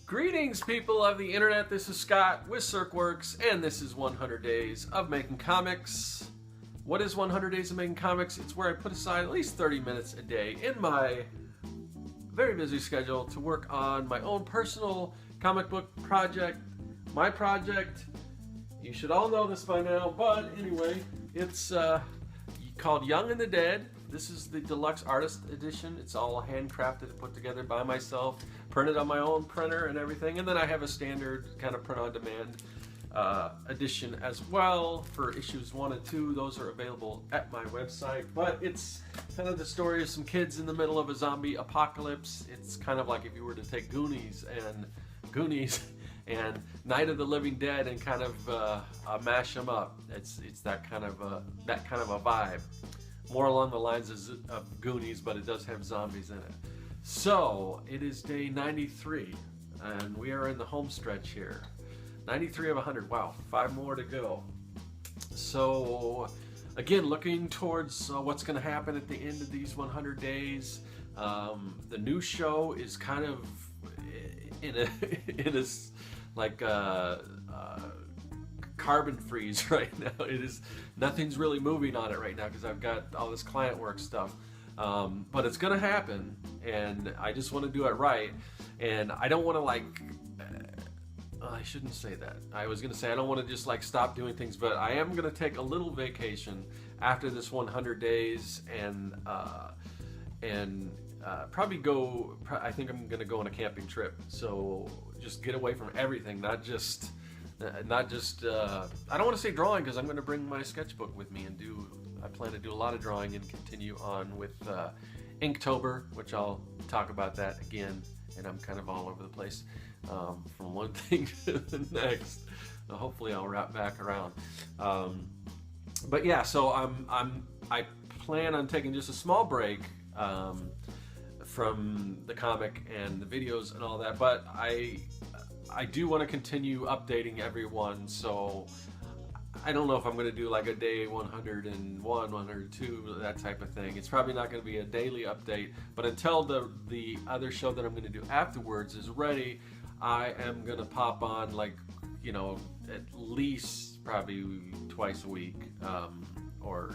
Greetings, people of the internet. This is Scott with CircWorks, and this is 100 Days of Making Comics. What is 100 Days of Making Comics? It's where I put aside at least 30 minutes a day in my very busy schedule to work on my own personal comic book project. My project, you should all know this by now, but anyway, it's called Young and the Dead. This is the deluxe artist edition. It's all handcrafted and put together by myself, printed on my own printer and everything. And then I have a standard kind of print-on-demand edition as well for issues 1 and 2. Those are available at my website. But it's kind of the story of some kids in the middle of a zombie apocalypse. It's kind of like if you were to take Goonies and Night of the Living Dead and kind of mash them up. It's that kind of a vibe. More along the lines of Goonies, but it does have zombies in it. So, it is day 93, and we are in the home stretch here. 93 of 100, wow, 5 more to go. So, again, looking towards what's going to happen at the end of these 100 days. The new show is kind of in a carbon freeze right now. It is, nothing's really moving on it right now because I've got all this client work stuff, but it's gonna happen, and I just want to do it right. And I don't want to I shouldn't say that. I was gonna say I don't want to just stop doing things, but I am gonna take a little vacation after this 100 days and probably go. I think I'm gonna go on a camping trip, so just get away from everything, not just I don't want to say drawing, because I'm going to bring my sketchbook with me and I plan to do a lot of drawing and continue on with Inktober, which I'll talk about that again, and I'm kind of all over the place from one thing to the next. Hopefully I'll wrap back around. But yeah, so I plan on taking just a small break from the comic and the videos and all that, but I do want to continue updating everyone, so I don't know if I'm going to do a day 101, 102, that type of thing. It's probably not going to be a daily update, but until the other show that I'm going to do afterwards is ready, I am going to pop on at least probably twice a week, or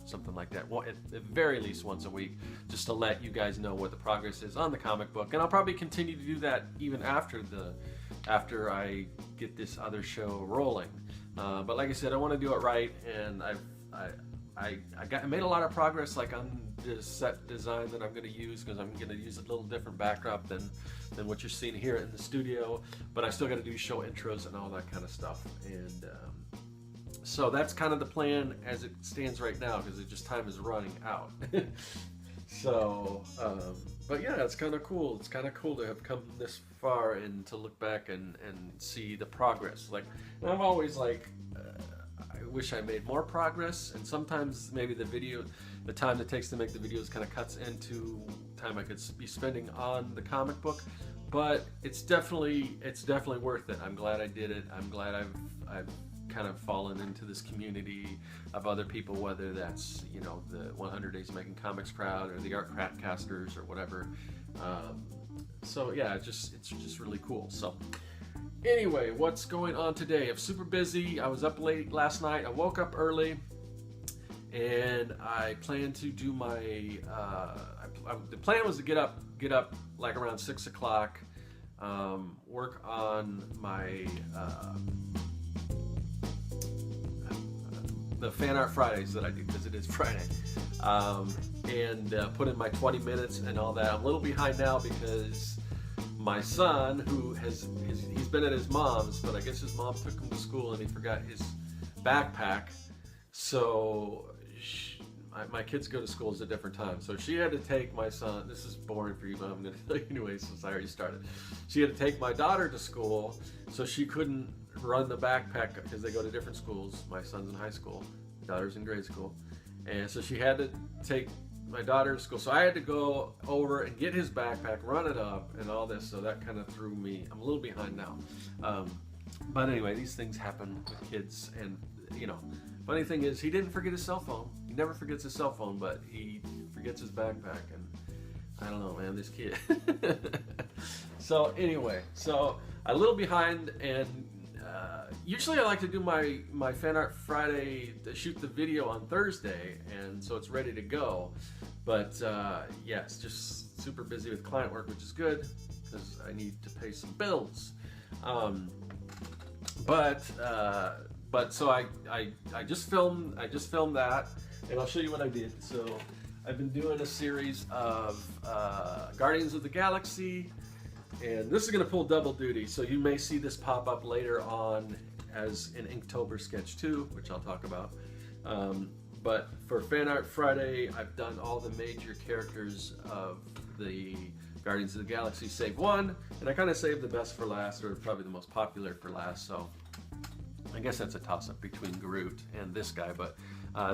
something like that. Well, at the very least once a week, just to let you guys know what the progress is on the comic book. And I'll probably continue to do that even after I get this other show rolling. But like I said, I want to do it right, and I made a lot of progress on the set design that I'm going to use, because I'm going to use a little different backdrop than what you're seeing here in the studio. But I still got to do show intros and all that kind of stuff, and so that's kind of the plan as it stands right now, because time is running out. So, but yeah, it's kind of cool. It's kind of cool to have come this far and to look back and see the progress. I'm always I wish I made more progress, and sometimes maybe the time it takes to make the videos kind of cuts into time I could be spending on the comic book. But it's definitely worth it. I'm glad I did it. I'm glad I've kind of fallen into this community of other people, whether that's the 100 Days of Making Comics crowd or the Art Casters or whatever. So yeah, it's just really cool. So anyway, what's going on today? I'm super busy. I was up late last night. I woke up early, and I plan to do my the plan was to get up around 6 o'clock, work on my the Fan Art Fridays that I do, because it is Friday, and put in my 20 minutes and all that. I'm a little behind now because my son, he's been at his mom's, but I guess his mom took him to school and he forgot his backpack. So my kids go to schools at different times, so she had to take my son. This is boring for you, but I'm going to tell you anyway since I already started. She had to take my daughter to school, so she couldn't run the backpack because they go to different schools. My son's in high school, my daughter's in grade school, and so she had to take my daughter to school. So I had to go over and get his backpack, run it up, and all this. So that kind of threw me. I'm a little behind now. But anyway, these things happen with kids, and you know, funny thing is he didn't forget his cell phone. He never forgets his cell phone, but he forgets his backpack, and I don't know, man, this kid. So anyway, so a little behind, and usually I like to do my Fan Art Friday, to shoot the video on Thursday, and so it's ready to go. But yes, just super busy with client work, which is good because I need to pay some bills. But so I just filmed that, and I'll show you what I did. So I've been doing a series of Guardians of the Galaxy, and this is going to pull double duty. So you may see this pop up later on as an Inktober sketch 2, which I'll talk about. But for Fan Art Friday, I've done all the major characters of the Guardians of the Galaxy, save one, and I kind of saved the best for last, or probably the most popular for last. So I guess that's a toss-up between Groot and this guy, but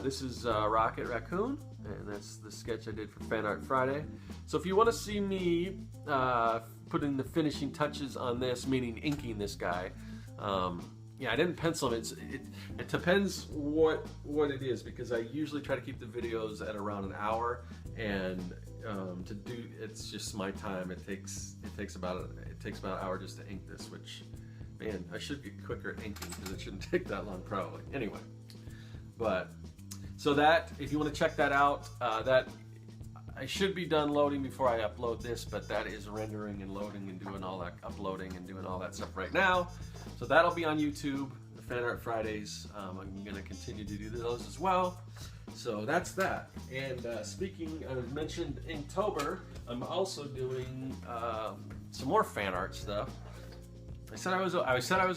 this is Rocket Raccoon, and that's the sketch I did for Fan Art Friday. So if you want to see me putting the finishing touches on this, meaning inking this guy, yeah, I didn't pencil him. It depends what it is, because I usually try to keep the videos at around an hour, and to do, it's just my time. It takes about an hour just to ink this, which, man, I should get quicker at inking because it shouldn't take that long probably. Anyway, but so that, if you want to check that out, that I should be done loading before I upload this, but that is rendering and loading and doing all that, uploading and doing all that stuff right now. So that'll be on YouTube, the Fan Art Fridays. I'm going to continue to do those as well. So that's that. And speaking, I mentioned Inktober, I'm also doing some more fan art stuff. I said I was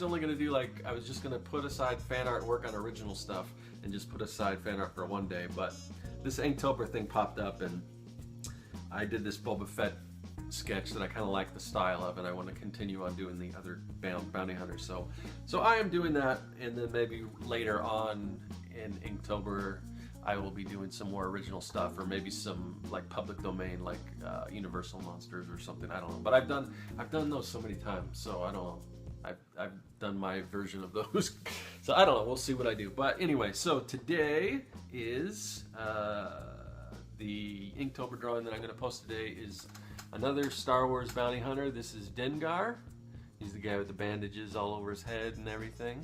only going to do, like, I was just going to put aside fan art, work on original stuff, and just put aside fan art for one day. But this Inktober thing popped up, and I did this Boba Fett sketch that I kind of like the style of, and I want to continue on doing the other bounty hunters. So I am doing that, and then maybe later on in Inktober I will be doing some more original stuff, or maybe some like public domain, like Universal Monsters or something. I don't know, but I've done those so many times, so I don't know. I've done my version of those, so I don't know. We'll see what I do. But anyway, so today is the Inktober drawing that I'm going to post today is another Star Wars bounty hunter. This is Dengar. He's the guy with the bandages all over his head and everything.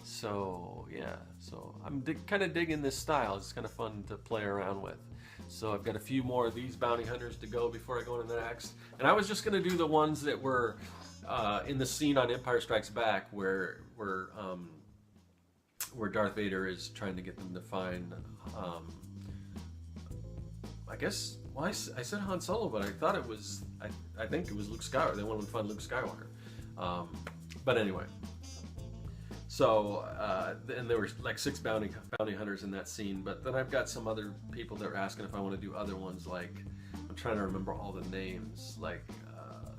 So yeah, so I'm kind of digging this style. It's kind of fun to play around with. So I've got a few more of these bounty hunters to go before I go into the next. And I was just going to do the ones that were in the scene on Empire Strikes Back where Darth Vader is trying to get them to find, I guess, well, I said Han Solo, but I thought it was, I think it was Luke Skywalker. They wanted to find Luke Skywalker. But anyway. So, and there were like 6 bounty hunters in that scene, but then I've got some other people that are asking if I want to do other ones, like, I'm trying to remember all the names, like,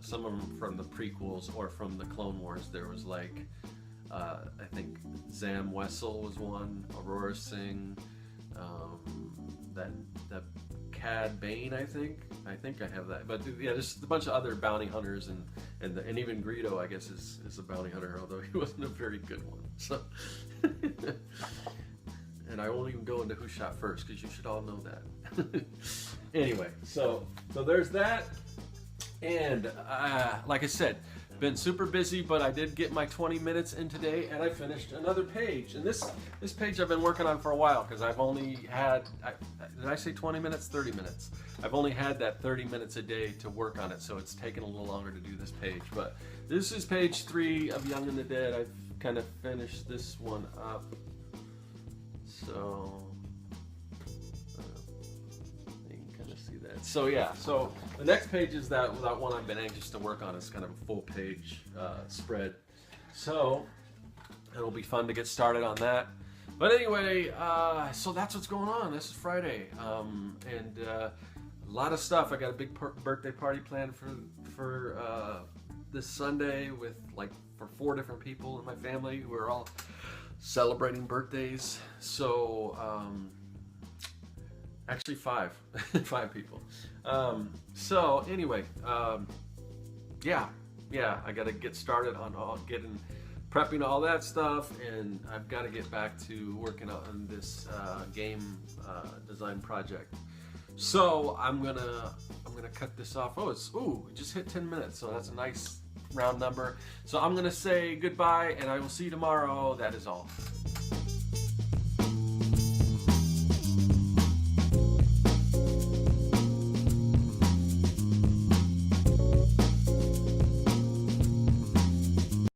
some of them from the prequels or from the Clone Wars. There was like, I think Zam Wessel was one, Aurora Singh, that Cad Bane, I think I have that, but yeah, just a bunch of other bounty hunters, and even Greedo, I guess, is a bounty hunter, although he wasn't a very good one. So, and I won't even go into who shot first, because you should all know that. Anyway, so there's that, and like I said, been super busy, but I did get my 20 minutes in today, and I finished another page. And this page I've been working on for a while, because I've only had, did I say 20 minutes? 30 minutes. I've only had that 30 minutes a day to work on it, so it's taken a little longer to do this page. But this is page 3 of Young and the Dead. I've kind of finished this one up. So you can kind of see that. So yeah, so the next page is that one I've been anxious to work on. It's kind of a full page spread. So it'll be fun to get started on that. But anyway, so that's what's going on. This is Friday, and a lot of stuff. I got a big birthday party planned for this Sunday with for 4 different people in my family who are all celebrating birthdays. So actually 5 people. So anyway, yeah, I got to get started on getting prepping all that stuff, and I've got to get back to working on this game design project. So I'm gonna cut this off. Oh, it just hit 10 minutes, so that's a nice round number. So I'm gonna say goodbye, and I will see you tomorrow. That is all.